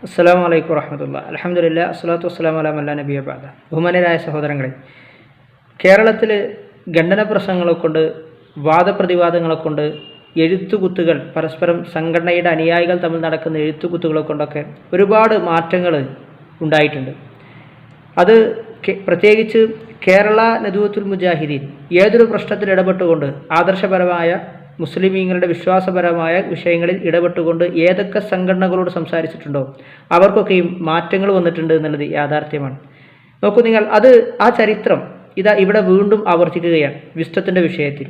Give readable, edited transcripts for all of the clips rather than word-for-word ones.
അസ്സലാമു അലൈക്കും വറഹ്മത്തുള്ളാഹി. അൽഹംദുലില്ലാഹി അസ്സലാത്തു വസ്സലാമു അലാ മൻ ലാ നബിയ്യ ബഅദ. ബഹുമാന്യരായ സഹോദരങ്ങളെ, കേരളത്തിൽ ഖണ്ഡന പ്രസംഗങ്ങളെ കൊണ്ട്, വാദപ്രതിവാദങ്ങളെ കൊണ്ട്, എഴുത്തുകുത്തുകൾ, പരസ്പരം സംഘടനയുടെ അനുയായികൾ തമ്മിൽ നടക്കുന്ന എഴുത്തുകുത്തുകളെ കൊണ്ടൊക്കെ ഒരുപാട് മാറ്റങ്ങൾ ഉണ്ടായിട്ടുണ്ട്. അത് പ്രത്യേകിച്ച് കേരള നദുവത്തുൽ മുജാഹിദീൻ ഏതൊരു പ്രശ്നത്തിൽ ഇടപെട്ടുകൊണ്ട് ആദർശപരമായ മുസ്ലിമീങ്ങളുടെ വിശ്വാസപരമായ വിഷയങ്ങളിൽ ഇടപെട്ടുകൊണ്ട് ഏതൊക്കെ സംഘടനകളോട് സംസാരിച്ചിട്ടുണ്ടോ അവർക്കൊക്കെയും മാറ്റങ്ങൾ വന്നിട്ടുണ്ട് എന്നുള്ളത് യാഥാർത്ഥ്യമാണ്. നോക്കൂ നിങ്ങൾ, ആ ചരിത്രം ഇതാ ഇവിടെ വീണ്ടും ആവർത്തിക്കുകയാണ്. വിസ്റ്റത്തിൻ്റെ വിഷയത്തിൽ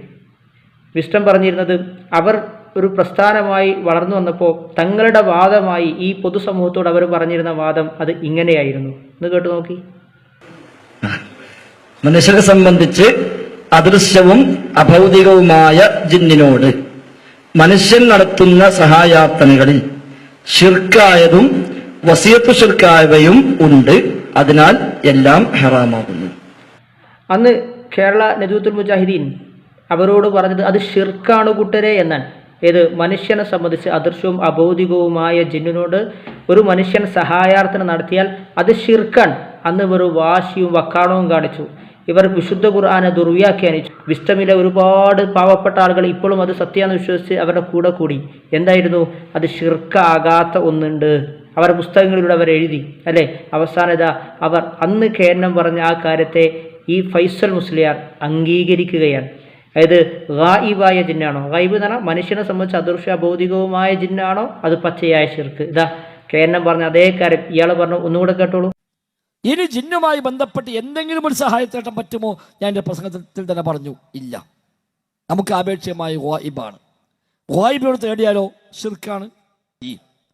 വിസ്റ്റം പറഞ്ഞിരുന്നത്, അവർ ഒരു പ്രസ്ഥാനമായി വളർന്നു വന്നപ്പോൾ തങ്ങളുടെ വാദമായി ഈ പൊതുസമൂഹത്തോട് അവർ പറഞ്ഞിരുന്ന വാദം അത് ഇങ്ങനെയായിരുന്നു. എന്ന് കേട്ടു നോക്കി. മനുഷ്യരെ സംബന്ധിച്ച് അദൃശ്യവും അഭൗതികവുമായ ജിന്നിനോട് മനുഷ്യൻ നടത്തുന്ന സഹായാർത്ഥനകളിൽ ശിർക്കായതും വസിയത്തു ശിർക്കായവയും ഉണ്ട്. അതിനാൽ എല്ലാം ഹറാമാകുന്നു. അന്ന് കേരള നദുവത്തുൽ മുജാഹിദീൻ അവരോട് പറഞ്ഞത് അത് ഷിർക്കാണ് കൂട്ടരെ എന്നാണ്. ഏത് മനുഷ്യനെ സംബന്ധിച്ച് അദൃശ്യവും അഭൗതികവുമായ ജിന്നിനോട് ഒരു മനുഷ്യൻ സഹായാർത്ഥന നടത്തിയാൽ അത് ഷിർക്കാണ്. അന്ന് ഇവർ വാശിയും വക്കാണവും കാണിച്ചു. ഇവർ വിശുദ്ധ ഖുർആനെ ദുർവ്യാഖ്യാനിച്ചു. വിസ്റ്റമിലെ ഒരുപാട് പാവപ്പെട്ട ആളുകൾ ഇപ്പോഴും അത് സത്യമെന്ന് വിശ്വസിച്ച് അവരുടെ കൂടെ കൂടി. എന്തായിരുന്നു? അത് ഷിർക്കാകാത്ത ഒന്നുണ്ട്. അവരുടെ പുസ്തകങ്ങളിലൂടെ അവർ എഴുതി അല്ലേ. അവസാനത അവർ അന്ന് കേന്നം പറഞ്ഞ ആ കാര്യത്തെ ഈ ഫൈസൽ മുസ്ലിയാർ അംഗീകരിക്കുകയാണ്. അതായത് ഗായിബായ ജിന്നാണോ, ഗൈബ് എന്ന് പറഞ്ഞാൽ മനുഷ്യനെ സംബന്ധിച്ച് അദൃശ്യ അഭൗതികവുമായ ജിന്നാണോ അത് പച്ചയായ ശിർക്ക്. ഇതാ കേന്നം പറഞ്ഞ അതേ കാര്യം ഇയാൾ പറഞ്ഞു. ഒന്നുകൂടെ കേട്ടോളൂ. ഇനി ജിന്നുമായി ബന്ധപ്പെട്ട് എന്തെങ്കിലും ഒരു സഹായത്തേട്ടം പറ്റുമോ? ഞാൻ എൻ്റെ പ്രസംഗത്തിൽ തന്നെ പറഞ്ഞു, ഇല്ല. നമുക്ക് ആപേക്ഷികമായി ഗായിബാണ്. ഗായിബിനോട് തേടിയാലോ ഷിർക്കാണ്.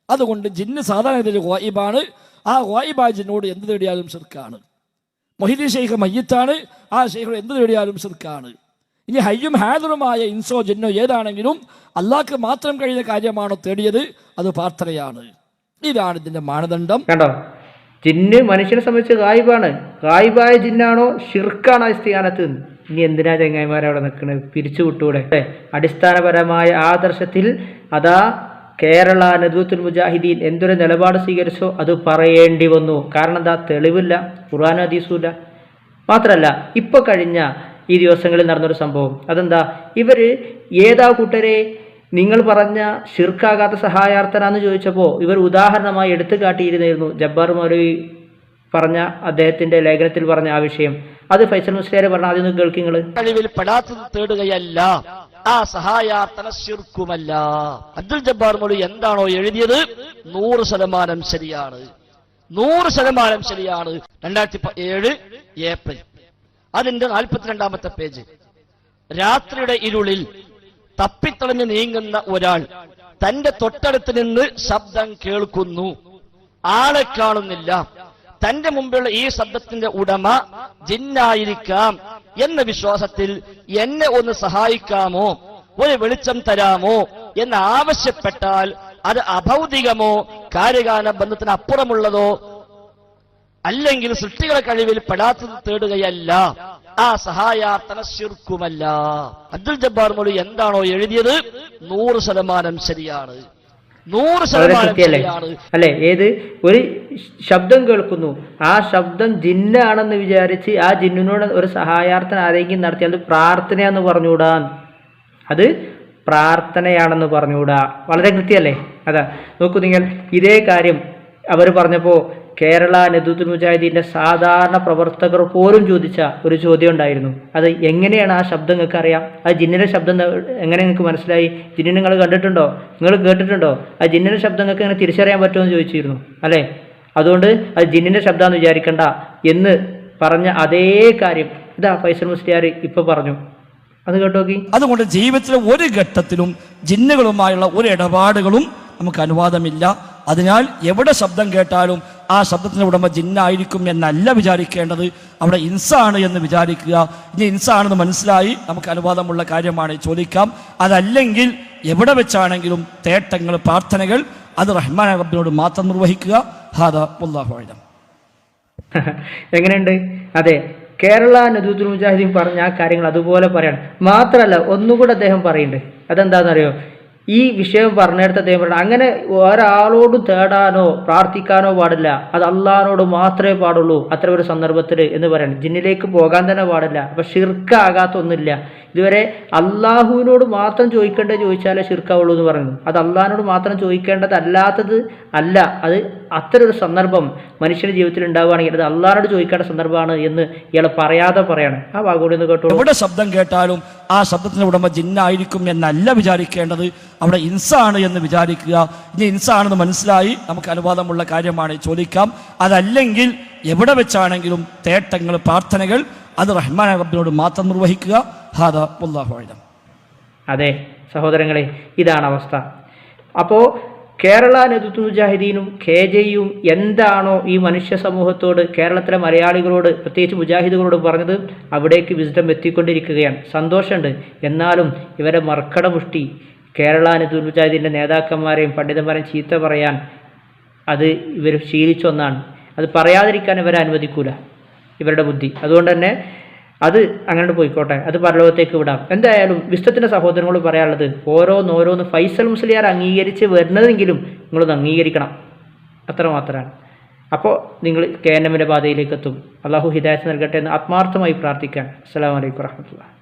അതുകൊണ്ട് ജിന്ന് സാധാരണ ഗായിബാണ്. ആ ഗായിബായ ജിന്നോട് എന്ത് തേടിയാലും ഷിർക്കാണ്. മൊഹീദ്ദീൻ ഷെയ്ഖ് മയ്യിത്താണ്. ആ ഷെയ്ഖിനോട് എന്ത് തേടിയാലും ഷിർക്കാണ്. ഇനി ഹയ്യും ഹാദറുമായ ഇൻസോ ജിന്നോ ഏതാണെങ്കിലും അള്ളാഹ്ക്ക് മാത്രം കഴിയുന്ന കാര്യമാണോ തേടിയത്, അത് പ്രാർത്ഥനയാണ്. ഇതാണ് ഇതിന്റെ മാനദണ്ഡം. കണ്ടോ, ജിന്ന് മനുഷ്യനെ സംബന്ധിച്ച് ഗായിബാണ്. ഗായിബായ ജിന്നാണോ ഷിർക്കാണ് ആ സ്ഥാനത്ത്. ഇനി എന്തിനാ ചങ്ങായിമാരവിടെ നിൽക്കുന്നത്? പിരിച്ചു വിട്ടൂടെ? അടിസ്ഥാനപരമായ ആദർശത്തിൽ അതാ കേരള നദുവത്തുൽ മുജാഹിദീൻ എന്തൊരു നിലപാട് സ്വീകരിച്ചോ അത് പറയേണ്ടി വന്നു. കാരണം എന്താ? തെളിവില്ല, ഖുർആനും ഹദീസുമില്ല. മാത്രമല്ല ഇപ്പൊ കഴിഞ്ഞ ഈ ദിവസങ്ങളിൽ നടന്നൊരു സംഭവം. അതെന്താ? ഇവര് ഏതാ കൂട്ടരെ നിങ്ങൾ പറഞ്ഞ ഷിർക്കാകാത്ത സഹായാർത്ഥന എന്ന് ചോദിച്ചപ്പോൾ ഇവർ ഉദാഹരണമായി എടുത്തു കാട്ടിയിരുന്നിരുന്നു ജബ്ബാർ മൗലവി പറഞ്ഞ അദ്ദേഹത്തിന്റെ ലേഖനത്തിൽ പറഞ്ഞ ആ വിഷയം. അത് ഫൈസൽ മുസ്ലിയാർ പറഞ്ഞ ആദ്യം കേൾക്കിങ്ങൾ. കഴിവിൽ പെടാത്തത് തേടുകയല്ല, ആ സഹായാർത്ഥന ശിർക്കുമല്ല. അബ്ദുൽ ജബ്ബാർ മൗലവി എന്താണോ എഴുതിയത് 100% ശരിയാണ്. 100% ശരിയാണ്. 2007 ഏപ്രിൽ അതിന്റെ 42ാമത്തെ പേജ്. രാത്രിയുടെ ഇരുളിൽ തപ്പിത്തളഞ്ഞ് നീങ്ങുന്ന ഒരാൾ തന്റെ തൊട്ടടുത്ത് നിന്ന് ശബ്ദം കേൾക്കുന്നു. ആളെ കാണുന്നില്ല. തന്റെ മുമ്പിലുള്ള ഈ ശബ്ദത്തിന്റെ ഉടമ ജിന്നായിരിക്കാം എന്ന വിശ്വാസത്തിൽ എന്നെ ഒന്ന് സഹായിക്കാമോ, ഒരു വെളിച്ചം തരാമോ എന്ന് ആവശ്യപ്പെട്ടാൽ അത് അഭൗതികമോ കാര്യകാല ബന്ധത്തിന് അപ്പുറമുള്ളതോ അല്ലെങ്കിൽ സൃഷ്ടികളെ കഴിവിൽ പെടാത്തത് തേടുകയല്ല, ആ സഹായാർത്ഥന ശിർക്കുമല്ല. അബ്ദുൽ ജബ്ബാർ മൗലവി എന്താണോ എഴുതിയത് 100% ശരിയാണ്. 100% ശരിയാണ് അല്ലെ. ഏത് ഒരു ശബ്ദം കേൾക്കുന്നു, ആ ശബ്ദം ജിന്നാണെന്ന് വിചാരിച്ച് ആ ജിന്നിനോട് ഒരു സഹായാർത്ഥന ആരെങ്കിലും നടത്തി അത് പ്രാർത്ഥനയാണെന്ന് പറഞ്ഞുകൂടാ. അത് പ്രാർത്ഥനയാണെന്ന് പറഞ്ഞുകൂടാ. വളരെ കൃത്യമല്ലേ? അതാ നോക്കൂ നിങ്ങൾ, ഇതേ കാര്യം അവർ പറഞ്ഞപ്പോൾ കേരള നദുവത്തുൽ മുജാഹിദീന്റെ സാധാരണ പ്രവർത്തകർ പോലും ചോദിച്ച ഒരു ചോദ്യം ഉണ്ടായിരുന്നു. അത് എങ്ങനെയാണ് ആ ശബ്ദം നിങ്ങൾക്ക് അറിയാം? ആ ജിന്നിന്റെ ശബ്ദം എങ്ങനെ നിങ്ങൾക്ക് മനസ്സിലായി? ജിന്നിനെ നിങ്ങൾ കണ്ടിട്ടുണ്ടോ? നിങ്ങൾ കേട്ടിട്ടുണ്ടോ? ആ ജിന്നിന്റെ ശബ്ദം നിങ്ങൾക്ക് എങ്ങനെ തിരിച്ചറിയാൻ പറ്റുമെന്ന് ചോദിച്ചിരുന്നു അല്ലേ. അതുകൊണ്ട് അത് ജിന്നിന്റെ ശബ്ദമാണെന്ന് വിചാരിക്കണ്ട എന്ന് പറഞ്ഞ അതേ കാര്യം ഇതാ ഫൈസൽ മുസ്ലിയാർ ഇപ്പൊ പറഞ്ഞു. അത് കേട്ടോക്കി. അതുകൊണ്ട് ജീവിതത്തിലെ ഒരു ഘട്ടത്തിലും ജിന്നുകളുമായുള്ള ഒരു ഇടപാടുകളും നമുക്ക് അനുവാദമില്ല. അതിനാൽ എവിടെ ശബ്ദം കേട്ടാലും ആ ശബ്ദത്തിന്റെ ഉടമ ജിന്നായിരിക്കും എന്നല്ല വിചാരിക്കേണ്ടത്, അവിടെ ഇൻസാണ് എന്ന് വിചാരിക്കുക. ഇനി ഇൻസാണെന്ന് മനസ്സിലായി നമുക്ക് അനുവാദമുള്ള കാര്യമാണ് ചോദിക്കാം. അതല്ലെങ്കിൽ എവിടെ വെച്ചാണെങ്കിലും തേട്ടങ്ങൾ, പ്രാർത്ഥനകൾ അത് റഹ്മാൻ റബ്ബിനോട് മാത്രം നിർവഹിക്കുക. ഹാദാ വല്ലാഹു അഅലം. എങ്ങനെയുണ്ട്? അതെ, കേരള നദുവത്തുൽ മുജാഹിദീൻ പറഞ്ഞ ആ കാര്യങ്ങൾ അതുപോലെ പറയണം. മാത്രമല്ല ഒന്നുകൂടെ അദ്ദേഹം പറയുന്നുണ്ട്. അതെന്താണെന്നറിയോ? ഈ വിഷയം പറഞ്ഞെടുത്ത അദ്ദേഹം പറഞ്ഞു, അങ്ങനെ ഒരാളോടും തേടാനോ പ്രാർത്ഥിക്കാനോ പാടില്ല, അത് അള്ളാഹിനോട് മാത്രമേ പാടുള്ളൂ അത്ര ഒരു സന്ദർഭത്തിൽ എന്ന് പറയണം. ജിന്നിലേക്ക് പോകാൻ തന്നെ പാടില്ല. അപ്പം ഷിർക്കാകാത്തൊന്നുമില്ല. ഇതുവരെ അള്ളാഹുവിനോട് മാത്രം ചോദിച്ചാലേ ഷിർക്കാവുള്ളൂ എന്ന് പറയുന്നു. അത് അള്ളാഹിനോട് മാത്രം ചോദിക്കേണ്ടതല്ലാത്തത് അല്ല. അത് അത്തരൊരു സന്ദർഭം മനുഷ്യന്റെ ജീവിതത്തിൽ ഉണ്ടാവുകയാണെങ്കിൽ അത് അള്ളാഹിനോട് ചോദിക്കേണ്ട സന്ദർഭമാണ് എന്ന് ഇയാൾ പറയാതെ പറയാണ്. ആ ഭാഗം ഒന്ന് കേട്ടോ. എവിടെ ശബ്ദം കേട്ടാലും ആ ശബ്ദത്തിന്റെ ഉടമ ജിന്നായിരിക്കും എന്നല്ല വിചാരിക്കേണ്ടത്, അവിടെ ഇൻസാണ് എന്ന് വിചാരിക്കുക. ഇനി ഇൻസാണെന്ന് മനസ്സിലായി, നമുക്ക് അനുവാദമുള്ള കാര്യമാണ് ചോദിക്കാം. അതല്ലെങ്കിൽ എവിടെ വെച്ചാണെങ്കിലും തേട്ടങ്ങൾ, പ്രാർത്ഥനകൾ അത് റഹ്മാൻ റബ്ബിനോട് മാത്രം നിർവഹിക്കുക. ഹാദാ വല്ലാഹു അഅലം. അതെ സഹോദരങ്ങളെ, ഇതാണ് അവസ്ഥ. അപ്പോൾ കേരള നേതൃത്വ മുജാഹിദീനും KJയും എന്താണോ ഈ മനുഷ്യ സമൂഹത്തോട്, കേരളത്തിലെ മലയാളികളോട്, പ്രത്യേകിച്ച് മുജാഹിദുകളോട് പറഞ്ഞത്, അവിടേക്ക് വിസ്ഡം എത്തിക്കൊണ്ടിരിക്കുകയാണ്. സന്തോഷമുണ്ട്. എന്നാലും ഇവരെ മർക്കട മുഷ്ടി കേരള നേതൃത്വ മുജാഹിദീൻ്റെ നേതാക്കന്മാരെയും പണ്ഡിതന്മാരെയും ചീത്ത പറയാൻ അത് ഇവർ ശീലിച്ചൊന്നാണ്. അത് പറയാതിരിക്കാൻ ഇവരെ അനുവദിക്കൂല, ഇവരുടെ ബുദ്ധി. അതുകൊണ്ട് തന്നെ അത് അങ്ങനെ പോയിക്കോട്ടെ, അത് പരലോകത്തേക്ക് വിടാം. എന്തായാലും വിസ്തത്തിൻ്റെ സഹോദരങ്ങളോട് പറയാനുള്ളത്, ഓരോന്നോരോന്ന് ഫൈസൽ മുസ്ലിയാർ അംഗീകരിച്ച് വരുന്നതെങ്കിലും നിങ്ങളൊന്ന് അംഗീകരിക്കണം, അത്രമാത്രമാണ്. അപ്പോൾ നിങ്ങൾ KNM പാതയിലേക്ക് എത്തും. അള്ളാഹു ഹിദായത്ത് നൽകട്ടെ എന്ന് ആത്മാർത്ഥമായി പ്രാർത്ഥിക്കാൻ. അസ്സലാമു അലൈക്കും വറഹ്മത്തുള്ളാഹി.